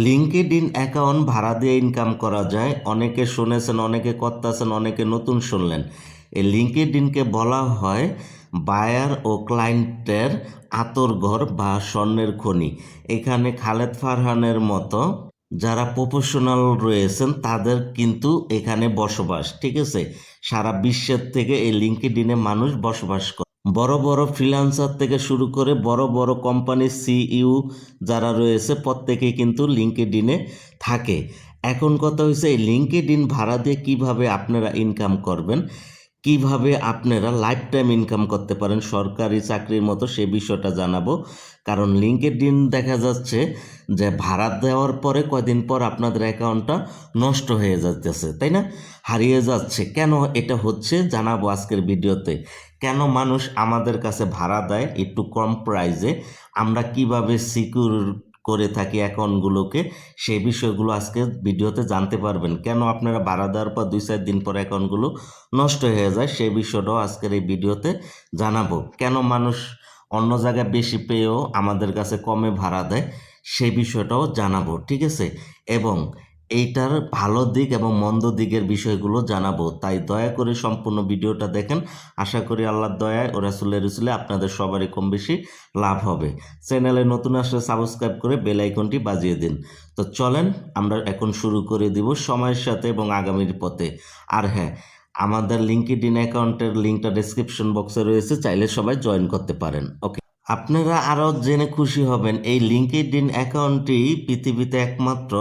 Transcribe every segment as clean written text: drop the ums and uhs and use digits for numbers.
LinkedIn account ভাড়া দিয়ে income করা যায়। অনেকে শুনেছেন, অনেকে করতেছেন, অনেকে নতুন শুনলেন। এই লিঙ্কডইনকে বলা হয় বায়ার ও ক্লায়েন্টের আঁতরঘর বা স্বর্ণের খনি। এখানে খালেদ ফারহানের মতো যারা প্রফেশনাল রয়েছেন তাদের কিন্তু এখানে বসবাস, ঠিক আছে। সারা বিশ্বের থেকে এই লিঙ্কডইনে মানুষ বসবাস করে। বড় বড় ফ্রিল্যান্সার থেকে শুরু করে বড় বড় কোম্পানির সিইও যারা রয়েছে প্রত্যেকেই কিন্তু লিঙ্কডইনে থাকে। এখন কথা হয়েছে এই লিঙ্কডইন ভাড়া দিয়ে কিভাবে আপনারা ইনকাম করবেন, কিভাবে আপনারা লাইফ টাইম ইনকাম করতে পারেন সরকারি চাকরির মতো, সে বিষয়টা জানাবো। কারণ লিঙ্কডইন দেখা যাচ্ছে যে ভাড়া দেওয়ার পরে কয়দিন পর আপনাদের অ্যাকাউন্টটা নষ্ট হয়ে যাচ্ছে, তাই না, হারিয়ে যাচ্ছে। কেন এটা হচ্ছে জানাবো আজকের ভিডিওতে। কেন মানুষ আমাদের কাছে ভাড়া দেয় একটু কম প্রাইসে, আমরা কিভাবে সিকিউর করে থাকি অ্যাকাউন্টগুলোকে, সেই বিষয়গুলো আজকে ভিডিওতে জানতে পারবেন। কেন আপনারা ভাড়া দেওয়ার পর 2-4 দিন পর অ্যাকাউন্টগুলো নষ্ট হয়ে যায়, সেই বিষয়টাও আজকের এই ভিডিওতে জানাবো। কেন মানুষ অন্য জায়গায় বেশি পেয়েও আমাদের কাছে কমে ভাড়া দেয়, সেই বিষয়টাও জানাবো, ঠিক আছে। এবং এইটার ভালো দিক এবং মন্দ দিকের বিষয়গুলো জানাবো। তাই দয়া করে সম্পূর্ণ ভিডিওটা দেখেন। আশা করি আল্লাহর দয়ায় ও রাসূলের রসুলে আপনাদের সবারই কম বেশি লাভ হবে। চ্যানেলে নতুন আসলে সাবস্ক্রাইব করে বেল আইকনটি বাজিয়ে দিন। তো চলেন আমরা এখন শুরু করে দিব সময়ের সাথে এবং আগামীর পথে। আর হ্যাঁ, আমাদের লিঙ্কডইন অ্যাকাউন্টের লিঙ্কটা ডেসক্রিপশন বক্সে রয়েছে, চাইলে সবাই জয়েন করতে পারেন। ওকে, আপনারা আরও জেনে খুশি হবেন এই লিঙ্কডইন অ্যাকাউন্টটি পৃথিবীতে একমাত্র।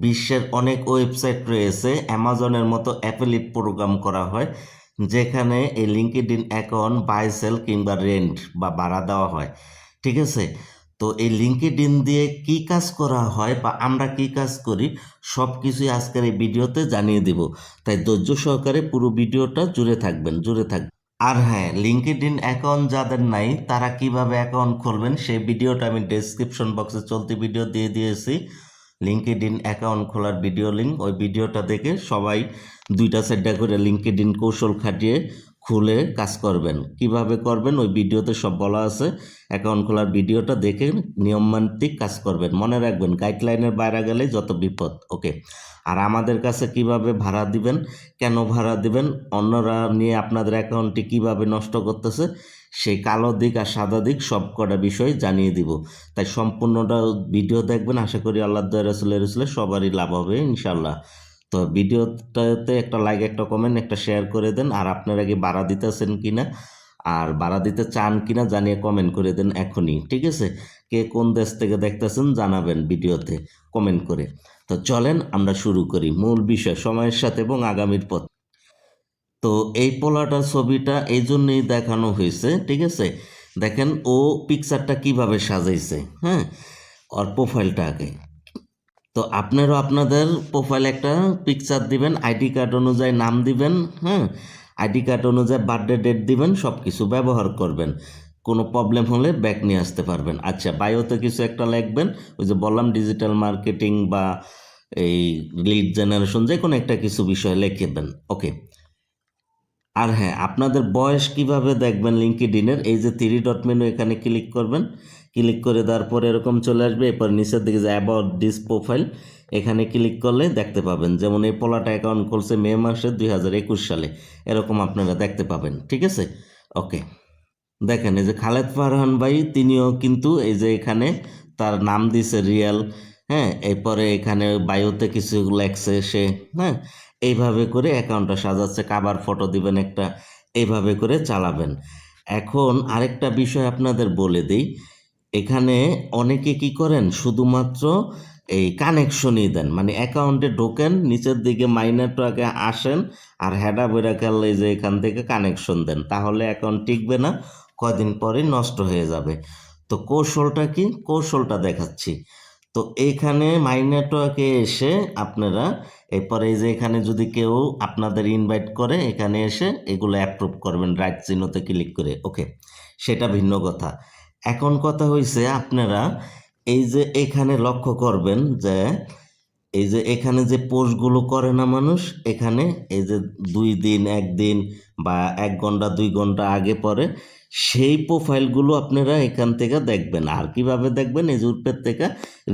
বিশ্বের অনেক ওয়েবসাইট রয়েছে, অ্যামাজনের মতো অ্যাফিলিয়েট প্রোগ্রাম করা হয়, যেখানে এই লিঙ্কডইন অ্যাকাউন্ট বাই সেল কিংবা রেন্ট বা ভাড়া দেওয়া হয়, ঠিক আছে। তো এই লিঙ্কডইন দিয়ে কি কাজ করা হয় বা আমরা কি কাজ করি, সব কিছুই আজকের এই ভিডিওতে জানিয়ে দিব। তাই ধৈর্য সহকারে পুরো ভিডিওটা জুড়ে থাকবেন। আর হ্যাঁ, লিঙ্কডইন অ্যাকাউন্ট যাদের নাই তারা কিভাবে অ্যাকাউন্ট খুলবেন সেই ভিডিওটা আমি ডেসক্রিপশন বক্সে চলতি ভিডিও দিয়ে দিয়েছি। লিঙ্কডইন অ্যাকাউন্ট খোলার ভিডিও লিঙ্ক, ওই ভিডিওটা দেখে সবাই 2টা 4টা করে লিঙ্কডইন কৌশল খাটিয়ে খুলে কাজ করবেন। কিভাবে করবেন ওই ভিডিওতে সব বলা আছে। অ্যাকাউন্ট খোলার ভিডিওটা দেখে নিয়মমান্তিক কাজ করবেন। মনে রাখবেন, গাইডলাইনের বাইরে গেলে যত বিপদ। ওকে, আর আমাদের কাছে কিভাবে ভাড়া দিবেন, কেন ভাড়া দিবেন, অন্যরা নিয়ে আপনাদের অ্যাকাউন্টটি কিভাবে নষ্ট করতেছে, সেই কালো দিক আর সাদা দিক সব কটা বিষয় জানিয়ে দিব। তাই সম্পূর্ণটা ভিডিও দেখবেন। আশা করি আল্লাহ দয়া রাসূলের রসুলে সবারই লাভ হবে ইনশাল্লাহ। তো ভিডিওটাতে একটা লাইক, একটা কমেন্ট, একটা শেয়ার করে দেন। আর আপনারা কি ভাড়া দিতেছেন কিনা আর ভাড়া দিতে চান কিনা জানিয়ে কমেন্ট করে দেন এখনই, ঠিক আছে। কে কোন দেশ থেকে দেখতেছেন জানাবেন ভিডিওতে কমেন্ট করে। তো চলেন আমরা শুরু করি মূল বিষয়, সময়ের সাথে এবং আগামীর পথ। তো এই পোলাটার ছবিটা এই জন্যই দেখানো হয়েছে, ঠিক আছে। দেখেন ও পিকচারটা কিভাবে সাজাইছে, হ্যাঁ, ওর প্রোফাইলটাকে। তো আপনারাও আপনাদের প্রোফাইলে একটা পিকচার দিবেন, আইডি কার্ড অনুযায়ী নাম দিবেন, হ্যাঁ, আইডি কার্ড অনুযায়ী বার্থডে ডেট দিবেন, সব কিছু ব্যবহার করবেন। কোনো প্রবলেম হলে ব্যাক নিয়ে আসতে পারবেন। আচ্ছা, বায়োতে কিছু একটা লিখবেন, ওই যে বললাম ডিজিটাল মার্কেটিং বা এই লিড জেনারেশন, যে কোনো একটা কিছু বিষয় লিখবেন। ওকে, আর হ্যাঁ, আপনাদের বয়স কিভাবে দেখবেন লিঙ্কডইনের, এই যে 3 ডট মেনু, এখানে ক্লিক করবেন। ক্লিক করে দেওয়ার পরে এরকম চলে আসবে। এরপর নিচের দিকে যে অ্যাবাউট দিস প্রোফাইল, এখানে ক্লিক করলে দেখতে পাবেন। যেমন এই পোলাটা অ্যাকাউন্ট খুলছে মে মাসে 2021 সালে, এরকম আপনারা দেখতে পাবেন, ঠিক আছে। ওকে, দেখেন এই যে খালেদ ফারহান ভাই, তিনিও কিন্তু এই যে এখানে তার নাম দিছে রিয়াল, হ্যাঁ, এরপরে এখানে বায়োতে কিছু লেখছে সে, হ্যাঁ। এইভাবে করে অ্যাকাউন্টটা সাজাচ্ছে, কাভার ফটো দিবেন একটা, এইভাবে করে চালাবেন। এখন আরেকটা বিষয় আপনাদের বলে দিই, এখানে অনেকে কি করেন শুধুমাত্র এই কানেকশনই দেন, মানে অ্যাকাউন্টে ঢোকেন, নিচের দিকে মাইনেটটাকে আসেন আর হেডা বইরা খেললে যে এখান থেকে কানেকশন দেন, তাহলে অ্যাকাউন্ট টিকবে না, কয়দিন পরে নষ্ট হয়ে যাবে। তো কৌশলটা কি, কৌশলটা দেখাচ্ছি। তো এইখানে মাই নেটওয়ার্কে এসে আপনারা এরপরে এই যে এখানে যদি কেউ আপনাদের ইনভাইট করে, এখানে এসে এগুলো অ্যাপ্রুভ করবেন রাইট চিহ্নতে ক্লিক করে। ওকে, সেটা ভিন্ন কথা। এখন কথা হয়েছে আপনারা এই যে এখানে লক্ষ্য করবেন যে এই যে এখানে যে পোস্টগুলো করে না মানুষ, এখানে এই যে 2 দিন 1 দিন বা 1 ঘন্টা 2 ঘন্টা আগে পরে, সেই প্রোফাইলগুলো আপনারা এখান থেকে দেখবেন। আর কিভাবে দেখবেন, এই যে উপর থেকে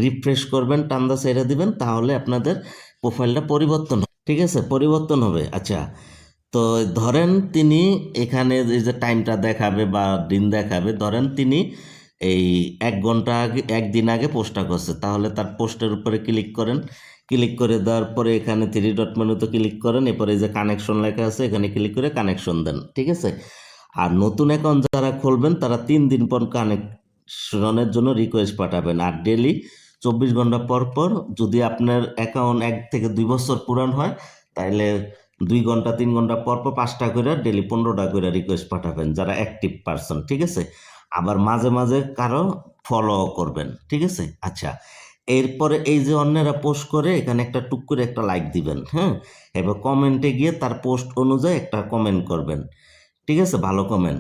রিফ্রেশ করবেন, টান্দা ছেড়ে দিবেন, তাহলে আপনাদের প্রোফাইলটা পরিবর্তন ঠিক আছে, পরিবর্তন হবে। আচ্ছা, তো ধরেন তিনি এখানে এই যে টাইমটা দেখাবে বা দিন দেখাবে, ধরেন তিনি এই 1 ঘন্টা আগে, 1 দিন আগে পোস্টটা করছে, তাহলে তার পোস্টের উপরে ক্লিক করেন। ক্লিক করে দেওয়ার পরে এখানে 3 ডট মেনুতে ক্লিক করেন, এরপরে এই যে কানেকশন লেখা আছে এখানে ক্লিক করে কানেকশন দেন, ঠিক আছে। আর নতুন অ্যাকাউন্ট যারা খুলবেন তারা 3 দিন পর কানেকশনের জন্য রিকোয়েস্ট পাঠাবেন। আর ডেলি 24 ঘন্টা পর পর, যদি আপনার অ্যাকাউন্ট 1 থেকে 2 বছর পুরান হয়, তাহলে 2 ঘন্টা 3 ঘন্টা পর পর 5টা করে, ডেলি 15টা করে রিকোয়েস্ট পাঠাবেন যারা অ্যাক্টিভ পারসন, ঠিক আছে। আবার মাঝে মাঝে কারো ফলো করবেন, ঠিক আছে। আচ্ছা, এরপরে এই যে অন্যেরা পোস্ট করে এখানে একটা টুক করে একটা লাইক দিবেন, হ্যাঁ। এবার কমেন্টে গিয়ে তার পোস্ট অনুযায়ী একটা কমেন্ট করবেন, ঠিক আছে, ভালো কমেন্ট।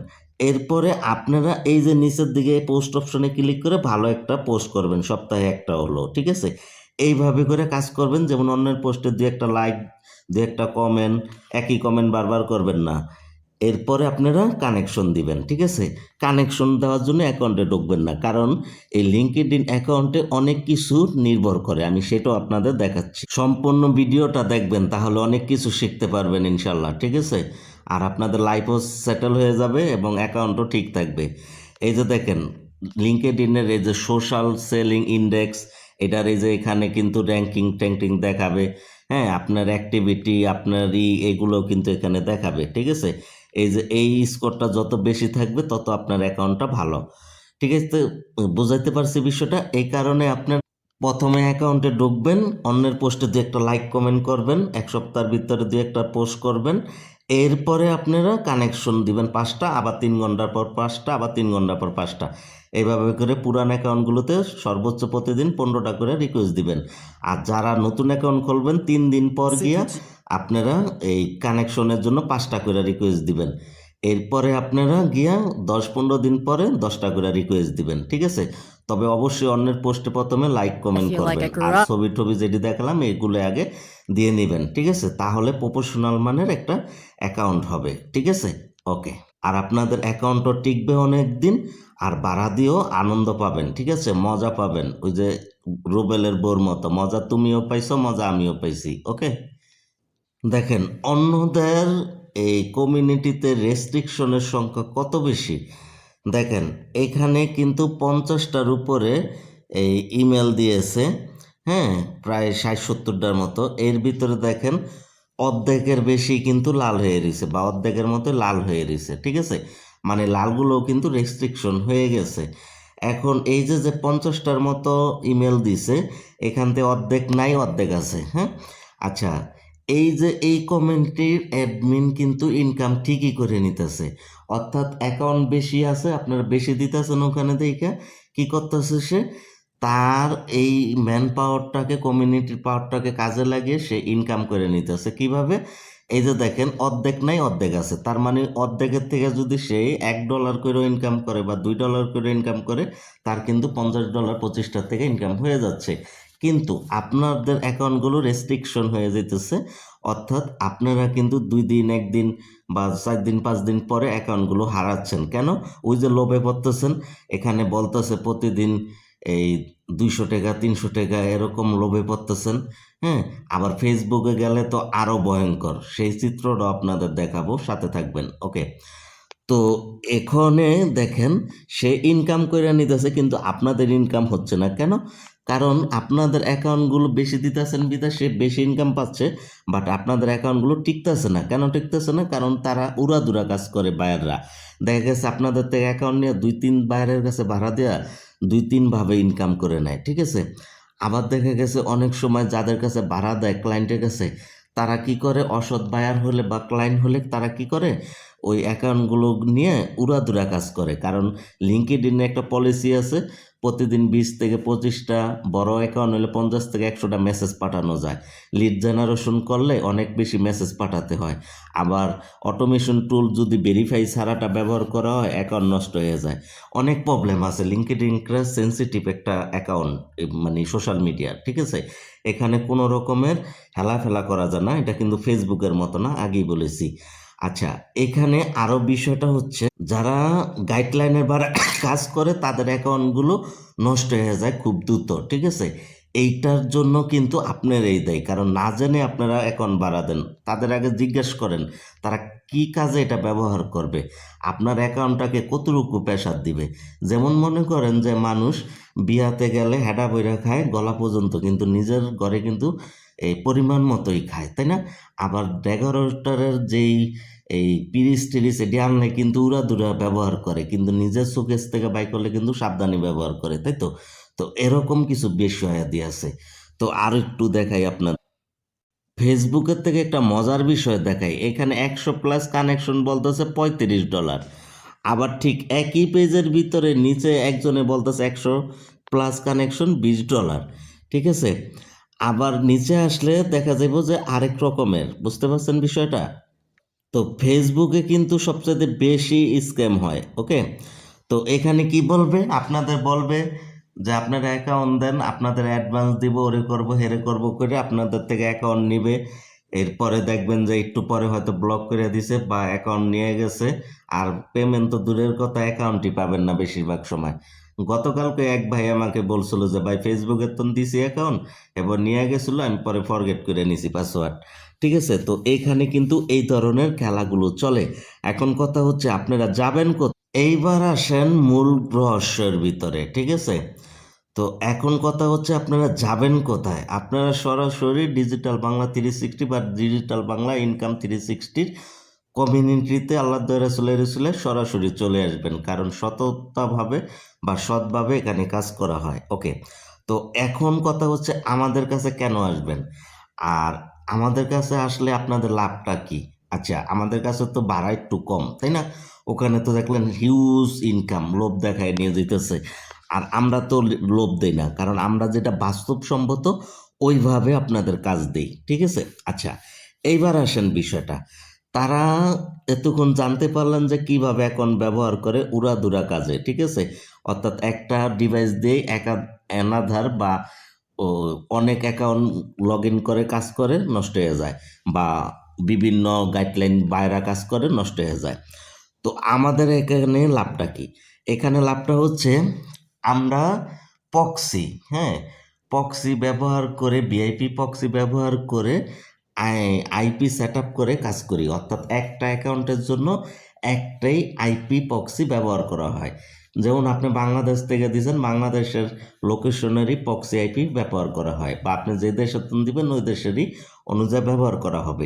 এরপরে আপনারা এই যে নিচের দিকে পোস্ট অপশনে ক্লিক করে ভালো একটা পোস্ট করবেন, সপ্তাহে একটা হলো, ঠিক আছে। এইভাবে করে কাজ করবেন, যেমন অন্যের পোস্টে 2-একটা লাইক, 2-একটা কমেন্ট, একই কমেন্ট বারবার করবেন না। এরপরে আপনারা কানেকশন দিবেন, ঠিক আছে। কানেকশন দেওয়ার জন্য অ্যাকাউন্টে ঢুকবেন না, কারণ এই লিঙ্কডইন অ্যাকাউন্টে অনেক কিছু নির্ভর করে, আমি সেটাও আপনাদের দেখাচ্ছি। সম্পূর্ণ ভিডিওটা দেখবেন, তাহলে অনেক কিছু শিখতে পারবেন ইনশাল্লাহ, ঠিক আছে। আর আপনাদের লাইফও সেটেল হয়ে যাবে এবং অ্যাকাউন্টও ঠিক থাকবে। এই যে দেখেন লিঙ্কডইনের এই যে সোশ্যাল সেলিং ইন্ডেক্স, এটার এই যে এখানে কিন্তু র্যাঙ্কিং ট্যাঙ্কিং দেখাবে, হ্যাঁ, আপনার অ্যাক্টিভিটি, আপনার এগুলো কিন্তু এখানে দেখাবে, ঠিক আছে। এই যে এই স্কোরটা যত বেশি থাকবে তত আপনার অ্যাকাউন্টটা ভালো, ঠিক আছে। তো বুঝাইতে পারছি বিষয়টা। এই কারণে আপনার প্রথমে অ্যাকাউন্টে ঢুকবেন, অন্যের পোস্টে 2-একটা লাইক কমেন্ট করবেন, 1 সপ্তাহের ভিতরে 2-একটা পোস্ট করবেন। এরপরে আপনারা কানেকশন দিবেন 5টা, আবার 3 ঘন্টার পর 5টা, আবার 3 ঘন্টা পর 5টা। এইভাবে করে পুরান অ্যাকাউন্টগুলোতে সর্বোচ্চ প্রতিদিন 15টা করে রিকোয়েস্ট দিবেন। আর যারা নতুন অ্যাকাউন্ট খুলবেন 3 দিন পর গিয়া আপনারা এই কানেকশনের জন্য 5টা করে রিকোয়েস্ট দিবেন। এরপরে আপনারা গিয়া 10-15 দিন পরে 10টা করে রিকোয়েস্ট দিবেন, ঠিক আছে। তবে অবশ্যই অন্যের পোস্টে প্রথমে লাইক কমেন্ট করবেন, আর ছবি টবি যেটি দেখালাম এগুলো আগে দিয়ে নেবেন, ঠিক আছে। তাহলে প্রফেশনাল মানের একটা অ্যাকাউন্ট হবে, ঠিক আছে। ওকে। আর আপনাদের অ্যাকাউন্টও টিকবে অনেক দিন, আর বাড়া দিয়েও আনন্দ পাবেন, ঠিক আছে, মজা পাবেন। ওই যে রুবেলের বোর মতো, মজা তুমিও পাইছো, মজা আমিও পাইছি। ওকে। দেখেন অন্যদের এই কমিউনিটিতে রেস্ট্রিকশনের সংখ্যা কত বেশি। দেখেন এখানে কিন্তু 50টার উপরে এই ইমেল দিয়েছে, হ্যাঁ, প্রায় 60-70টার মতো। এর ভিতরে দেখেন অর্ধেকের বেশি কিন্তু লাল হয়ে রয়েছে, বা অর্ধেকের মতো লাল হয়ে রয়েছে, ঠিক আছে। মানে লালগুলোও কিন্তু রেস্ট্রিকশন হয়ে গেছে। এখন এই যে যে 50টার মতো ইমেল দিছে, এখান থেকে অর্ধেক নাই, অর্ধেক আছে, হ্যাঁ। আচ্ছা, এই যে এই কমিউনিটির অ্যাডমিন কিন্তু ইনকাম ঠিকই করে নিতেছে, অর্থাৎ অ্যাকাউন্ট বেশি আছে, আপনারা বেশি দিতেছেন, ওখানে দেখে কি করতেছে সে, তার এই ম্যান পাওয়ারটাকে, কমিউনিটির পাওয়ারটাকে কাজে লাগিয়ে সে ইনকাম করে নিতেছে। কিভাবে? এই যে দেখেন অর্ধেক নাই, অর্ধেক আছে, তার মানে অর্ধেকের থেকে যদি সে $1 করে ইনকাম করে বা $2 করে ইনকাম করে, তার কিন্তু $50 25টা থেকে ইনকাম হয়ে যাচ্ছে। কিন্তু আপনাদের অ্যাকাউন্টগুলো রেস্ট্রিকশন হয়ে যেতেছে, অর্থাৎ আপনারা কিন্তু 2 দিন 1 দিন বা 4 দিন 5 দিন পরে অ্যাকাউন্টগুলো হারাচ্ছেন। কেন? ওই যে লোভে পড়তেছেন, এখানে বলতেছে প্রতিদিন এই 200 টাকা 300 টাকা এরকম লোভে পড়তেছেন, হ্যাঁ। আবার ফেসবুকে গেলে তো আরও ভয়ঙ্কর, সেই চিত্রটাও আপনাদের দেখাবো, সাথে থাকবেন। ওকে। তো এখানে দেখেন সে ইনকাম করে নিতেছে, কিন্তু আপনাদের ইনকাম হচ্ছে না। কেন? কারণ আপনাদের অ্যাকাউন্টগুলো বেশি দিতেছেন বিদেশে বেশি ইনকাম পাচ্ছে, বাট আপনাদের অ্যাকাউন্টগুলো টিকতেছে না। কেন টিকতেছে না? কারণ তারা উড়াদুরা কাজ করে, বায়াররা দেখা গেছে আপনাদের থেকে অ্যাকাউন্ট নিয়ে 2-3 বায়ারের কাছে ভাড়া দেওয়া 2-3 ভাবে ইনকাম করে নেয়, ঠিক আছে। আবার দেখা গেছে অনেক সময় যাদের কাছে ভাড়া দেয় ক্লায়েন্টের কাছে, তারা কি করে, অসৎ বায়ার হলে বা ক্লায়েন্ট হলে তারা কি করে, ওই অ্যাকাউন্টগুলো নিয়ে উড়াদুরা কাজ করে। কারণ লিঙ্কডইনে একটা পলিসি আছে, প্রতিদিন 20 থেকে 25টা, বড় অ্যাকাউন্ট হলে 50 থেকে 100টা মেসেজ পাঠানো যায়। লিড জেনারেশন করলে অনেক বেশি মেসেজ পাঠাতে হয়। আবার অটোমেশন টুল যদি ভেরিফাই ছাড়াটা ব্যবহার করা হয়, অ্যাকাউন্ট নষ্ট হয়ে যায়। অনেক প্রবলেম আছে। লিঙ্কডইন একটা সেন্সিটিভ একটা অ্যাকাউন্ট, মানে সোশ্যাল মিডিয়া, ঠিক আছে। এখানে কোনো রকমের হেলাফেলা করা যায় না, এটা কিন্তু ফেসবুকের মতো না, আগেই বলেছি। আচ্ছা, এখানে আরো বিষয়টা হচ্ছে যারা গাইডলাইনের বাইরে কাজ করে তাদের অ্যাকাউন্টগুলো নষ্ট হয়ে যায় খুব দ্রুত, ঠিক আছে? এইটার জন্য কিন্তু আপনার এই দায়ী, কারণ না জেনে আপনারা অ্যাকাউন্ট বাড়া দেন। তাদের আগে জিজ্ঞেস করেন তারা কি কাজে এটা ব্যবহার করবে, আপনার অ্যাকাউন্টটাকে কতটুকু প্রেসার দিবে। যেমন মনে করেন যে মানুষ বিয়াতে গেলে হেডা বইরা খায় গলা পর্যন্ত, কিন্তু নিজের ঘরে কিন্তু এই পরিমাণ মতোই খায়, তাই না? আবার ডেকোরেটরের যেই এই পিরিচ টিরিচ এটি আনলে কিন্তু উড়াধুরা ব্যবহার করে, কিন্তু নিজের শোকেস থেকে বাই করলে কিন্তু সাবধানে ব্যবহার করে, তাই তো? তো এরকম কিছু বিষয়াদি আছে। তো আর একটু দেখাই আপনার ফেসবুকের থেকে একটা মজার বিষয় দেখাই। এখানে 100+ কানেকশন বলতেছে $35। আবার ঠিক একই পেজের ভিতরে নিচে একজনে বলতেছে 100+ কানেকশন $20, ঠিক আছে? আবার নিচে আসলে দেখা যাবে যে আরেক রকমের, বুঝতে পারছেন বিষয়টা? তো ফেসবুকে কিন্তু সবচেয়ে বেশি স্ক্যাম হয়, ওকে? তো এখানে কি বলবে, আপনাদের বলবে যে আপনারা অ্যাকাউন্ট দেন, আপনাদের অ্যাডভান্স দিব, ওরে করবো হেরে করবো করে আপনাদের থেকে অ্যাকাউন্ট নিবে। এরপরে দেখবেন যে একটু পরে হয়তো ব্লক করে দিছে বা অ্যাকাউন্ট নিয়ে গেছে। আর পেমেন্ট তো দূরের কথা, অ্যাকাউন্টই পাবেন না বেশিরভাগ সময়। গতকালকে এক ভাই আমাকে বলছিল যে ভাই ফেসবুকের তো দিছি অ্যাকাউন্ট, এবার নিয়ে গেছিল, আমি পরে ফরগেট করে নিছি পাসওয়ার্ড, ঠিক আছে? তো এইখানে কিন্তু এই ধরনের খেলাগুলো চলে। এখন কথা হচ্ছে আপনারা যাবেন কোথায়? এইবার আসেন মূল রহস্যের ভিতরে, ঠিক আছে? তো এখন কথা হচ্ছে আপনারা যাবেন কোথায়? আপনারা সরাসরি ডিজিটাল বাংলা 360 বা ডিজিটাল বাংলা ইনকাম 360 কমিউনিটিতে আল্লাহ রসুলের সরাসরি চলে আসবেন, কারণ সততাভাবে বা সৎভাবে এখানে কাজ করা হয়, ওকে? তো এখন কথা হচ্ছে আমাদের কাছে কেন আসবেন, আর আমাদের কাছে আসলে আপনাদের লাভটা কি? আচ্ছা, আমাদের কাছে তো ভাড়া একটু কম, তাই না? ওখানে তো দেখলেন হিউজ ইনকাম, লোভ দেখায় নিয়ে যেতেছে। আর আমরা তো লোভ দেই না, কারণ আমরা যেটা বাস্তবসম্মত ওইভাবে আপনাদের কাজ দেই, ঠিক আছে? আচ্ছা, এইবার আসেন বিষয়টা, তারা এতক্ষণ জানতে পারলেন যে কিভাবে অ্যাকাউন্ট ব্যবহার করে উড়াধুরা কাজে, ঠিক আছে? অর্থাৎ একটা ডিভাইস দিয়ে একাধার বা ও অনেক অ্যাকাউন্ট লগ ইন করে কাজ করে নষ্ট হয়ে যায়, বা বিভিন্ন গাইডলাইন বাইরা কাজ করে নষ্ট হয়ে যায়। তো আমাদের এখানে লাভটা কি? এখানে লাভটা হচ্ছে আমরা পক্সি, হ্যাঁ, পক্সি ব্যবহার করে, ভিআইপি পক্সি ব্যবহার করে আইপি সেট আপ করে কাজ করি। অর্থাৎ একটা অ্যাকাউন্টের জন্য একটাই আইপি পক্সি ব্যবহার করা হয়। যেমন আপনি বাংলাদেশ থেকে দিয়েছেন, বাংলাদেশের লোকেশনেরই পক্সি আইপি ব্যবহার করা হয়, বা আপনি যে দেশের দিবেন ওই দেশেরই অনুযায়ী ব্যবহার করা হবে।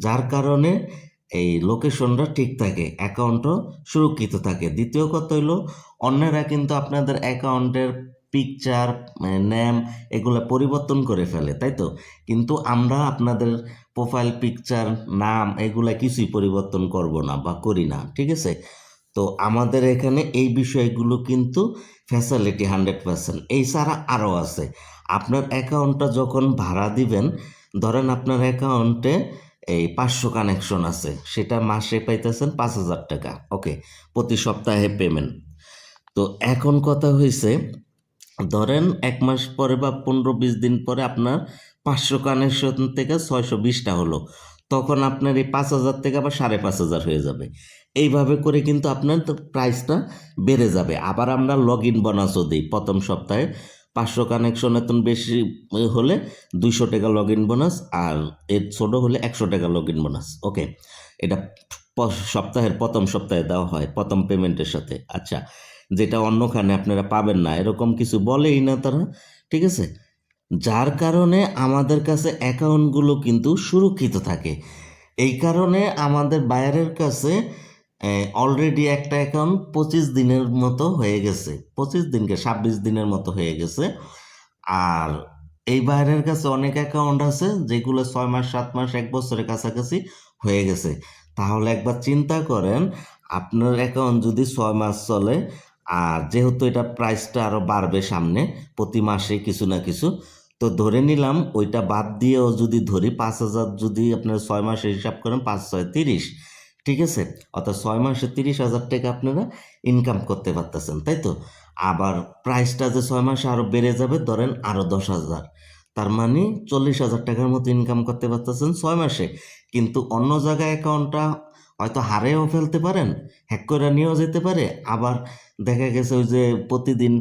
যার কারণে এই লোকেশনটা ঠিক থাকে, অ্যাকাউন্টও সুরক্ষিত থাকে। দ্বিতীয় কথা হইলো অন্যেরা কিন্তু আপনাদের অ্যাকাউন্টের পিকচার, নেম এগুলো পরিবর্তন করে ফেলে, তাই তো? কিন্তু আমরা আপনাদের প্রোফাইল পিকচার, নাম এগুলা কিছুই পরিবর্তন করব না বা করি না, ঠিক আছে? তো আমাদের এখানে এই বিষয়গুলো কিন্তু ফ্যাসিলিটি 100%। এই ছাড়া আরও আছে। আপনার অ্যাকাউন্টটা যখন ভাড়া দিবেন, ধরেন আপনার অ্যাকাউন্টে এই 500 কানেকশন আছে, সেটা মাসে পাইতেছেন 5,000 টাকা, ওকে? প্রতি সপ্তাহে পেমেন্ট। তো এখন কথা হয়েছে, ধরেন 1 মাস পরে বা 15-20 দিন পরে আপনার 500 কানেকশন থেকে 620টা হলো, তখন আপনার এই 5,000 থেকে আবার 5,500 হয়ে যাবে। এইভাবে করে কিন্তু আপনার প্রাইসটা বেড়ে যাবে। আবার আমরা লগ ইন বোনাসও দিই প্রথম সপ্তাহে। 500 কানেকশন এত বেশি হলে 200 টাকা লগ ইন বোনাস, আর এর ছোটো হলে 100 টাকা লগ ইন বোনাস, ওকে? এটা সপ্তাহের প্রথম সপ্তাহে দেওয়া হয় প্রথম পেমেন্টের সাথে। আচ্ছা, যেটা অন্যখানে আপনারা পাবেন না, এরকম কিছু বলেই না তারা, ঠিক আছে? যার কারণে আমাদের কাছে অ্যাকাউন্টগুলো কিন্তু সুরক্ষিত থাকে। এই কারণে আমাদের বায়ারের কাছে অলরেডি একটা অ্যাকাউন্ট 25 দিনের মতো হয়ে গেছে, 25 দিনকে 26 দিনের মতো হয়ে গেছে। আর এই বায়ারের কাছে অনেক অ্যাকাউন্ট আছে যেগুলো 6 মাস, 7 মাস, 1 বছরের কাছাকাছি হয়ে গেছে। তাহলে একবার চিন্তা করেন, আপনার অ্যাকাউন্ট যদি 6 মাস চলে, আর যেহেতু এটা প্রাইসটা আরও বাড়বে সামনে প্রতি মাসে কিছু না কিছু, তো ধরে নিলাম ওইটা বাদ দিয়েও যদি ধরি 5,000, যদি আপনারা 6 মাসে হিসাব করেন 5 6 30, ঠিক আছে? অর্থাৎ 6 মাসে 30,000 টাকা আপনারা ইনকাম করতে পারতেছেন, তাই তো? আবার প্রাইসটা যে 6 মাসে আরও বেড়ে যাবে, ধরেন আরও 10,000, তার মানে 40,000 টাকার মতো ইনকাম করতে পারতেছেন 6 মাসে। কিন্তু অন্য জায়গায় অ্যাকাউন্টটা হয়তো হারেও ফেলতে পারেন, হ্যাক করে নিয়েও যেতে পারে। আবার দেখা গেছে ওই যে প্রতিদিন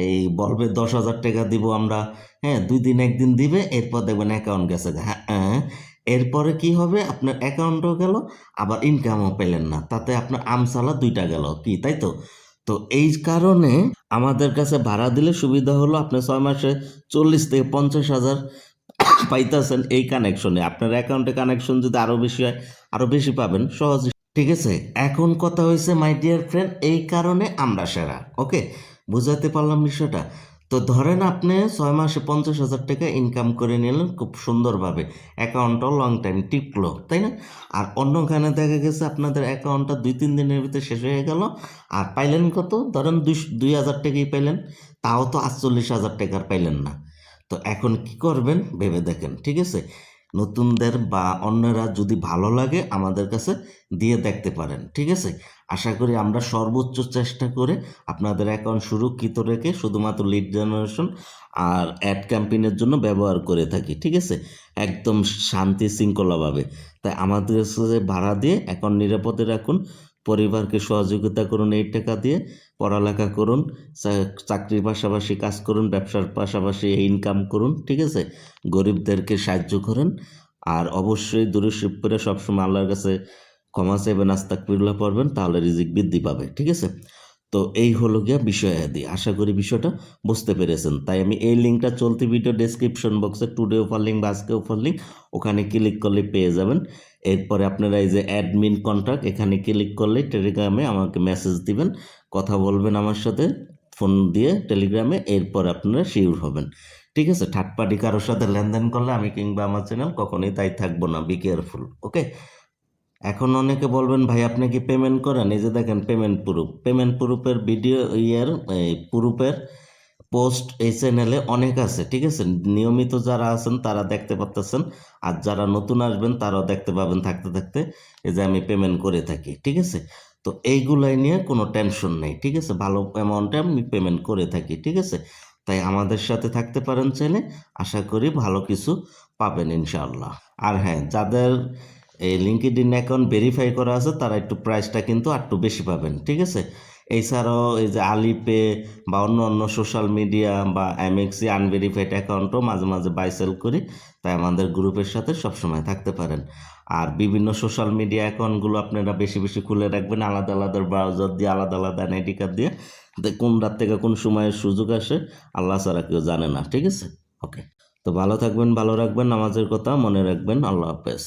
এই বলবে 10,000 টাকা দিব আমরা, হ্যাঁ 2 দিন 1 দিন দিবে, এরপর দেখবেন অ্যাকাউন্ট গেছে, হ্যাঁ এরপরে কি হবে, আপনার অ্যাকাউন্টও গেল, আবার ইনকামও পেলেন না, তাতে আপনার আমসালা 2টা গেল কি, তাই তো? তো এই কারণে আমাদের কাছে ভাড়া দিলে সুবিধা হলো, আপনি 6 মাসে 40 থেকে 50 হাজার পাইতেছেন এই কানেকশনে। আপনার অ্যাকাউন্টে কানেকশন যদি আরও বেশি হয়, আরও বেশি পাবেন সহজে। ঠিক আছে, এখন কথা হয়েছে মাই ডিয়ার ফ্রেন্ড, এই কারণে আমরা সেরা। ওকে, বুঝাতে পারলাম বিষয়টা? তো ধরেন আপনি 6 মাসে 50,000 টাকা ইনকাম করে নিলেন খুব সুন্দরভাবে, অ্যাকাউন্টটাও লং টাইম টিকলো, তাই না? আর অন্যখানে দেখা গেছে আপনাদের অ্যাকাউন্টটা 2-3 দিনের ভিতরে শেষ হয়ে গেল, আর পাইলেন কত, ধরেন 2,000 টাকাই পাইলেন, তাও তো 48,000 টাকার পাইলেন না। তো এখন কি করবেন ভেবে দেখেন, ঠিক আছে? নতুনদের বা অন্যরা যদি ভালো লাগে আমাদের কাছে দিয়ে দেখতে পারেন, ঠিক আছে? আশা করি আমরা সর্বোচ্চ চেষ্টা করে আপনাদের অ্যাকাউন্ট সুরক্ষিত রেখে শুধুমাত্র লিড জেনারেশন আর অ্যাড ক্যাম্পেইনের জন্য ব্যবহার করে থাকি, ঠিক আছে? একদম শান্তি শৃঙ্খলাভাবে। তাই আমাদের কাছে ভাড়া দিয়ে অ্যাকাউন্ট নিরাপদে রাখুন, পরিবারকে সহযোগিতা করুন, এই টাকা দিয়ে পড়ালেখা করুন, চাকরির পাশাপাশি কাজ করুন, ব্যবসার পাশাপাশি ইনকাম করুন, ঠিক আছে? গরিবদেরকে সাহায্য করেন। আর অবশ্যই দুরূহ করে সবসময় আল্লাহর কাছে ক্ষমা চাইবেন, আস্তাগফিরুল্লাহ পড়বেন, তাহলে রিজিক বৃদ্ধি পাবে, ঠিক আছে? তো এই হলো গিয়া বিষয়াদি, আশা করি বিষয়টা বুঝতে পেরেছেন। তাই আমি এই লিঙ্কটা চলতি ভিডিও ডেসক্রিপশন বক্সে টুডে অফার লিঙ্ক বা আজকে অফার লিঙ্ক, ওখানে ক্লিক করলে পেয়ে যাবেন। এরপরে আপনারা এই যে অ্যাডমিন কন্ট্যাক্ট, এখানে ক্লিক করলে টেলিগ্রামে আমাকে মেসেজ দিবেন, কথা বলবেন আমার সাথে ফোন দিয়ে টেলিগ্রামে, এরপর আপনারা শিওর হবেন, ঠিক আছে? থার্ড পার্টি কারোর সাথে লেনদেন করলে আমি কিংবা আমার চ্যানেল কখনোই তাই থাকবো না, বি কেয়ারফুল, ওকে? এখন অনেকে বলবেন ভাই আপনি কি পেমেন্ট করেন? এই যে দেখেন পেমেন্ট প্রুফের ভিডিও এই প্রুফের পোস্ট এই চ্যানেলে অনেক আছে, ঠিক আছে? নিয়মিত যারা আছেন তারা দেখতে পাচ্ছেন, আর যারা নতুন আসবেন তারাও দেখতে পাবেন থাকতে থাকতে, এই যে আমি পেমেন্ট করে থাকি, ঠিক আছে? তো এইগুলাই নিয়ে কোনো টেনশন নেই, ঠিক আছে? ভালো অ্যামাউন্টে আমি পেমেন্ট করে থাকি, ঠিক আছে? তাই আমাদের সাথে থাকতে পারেন চাইলে, আশা করি ভালো কিছু পাবেন ইনশাআল্লাহ। আর হ্যাঁ, যাদের এই লিঙ্কডইন অ্যাকাউন্ট ভেরিফাই করা আছে তারা একটু প্রাইসটা কিন্তু একটু বেশি পাবেন, ঠিক আছে? এছাড়াও এই যে আলিপে বা অন্য অন্য সোশ্যাল মিডিয়া বা এমএক্সি আনভেরিফাইড অ্যাকাউন্টও মাঝে মাঝে বাই সেল করি, তাই আমাদের গ্রুপের সাথে সবসময় থাকতে পারেন। আর বিভিন্ন সোশ্যাল মিডিয়া অ্যাকাউন্টগুলো আপনারা বেশি বেশি খুলে রাখবেন, আলাদা আলাদা ব্রাউজার দিয়ে, আলাদা আলাদা এনআইডি কার্ড দিয়ে, কোন রাত থেকে কোন সময়ের সুযোগ আসে আল্লাহ ছাড়া কেউ জানে না, ঠিক আছে? ওকে, তো ভালো থাকবেন, ভালো রাখবেন, নামাজের কথা মনে রাখবেন। আল্লাহ হাফেজ।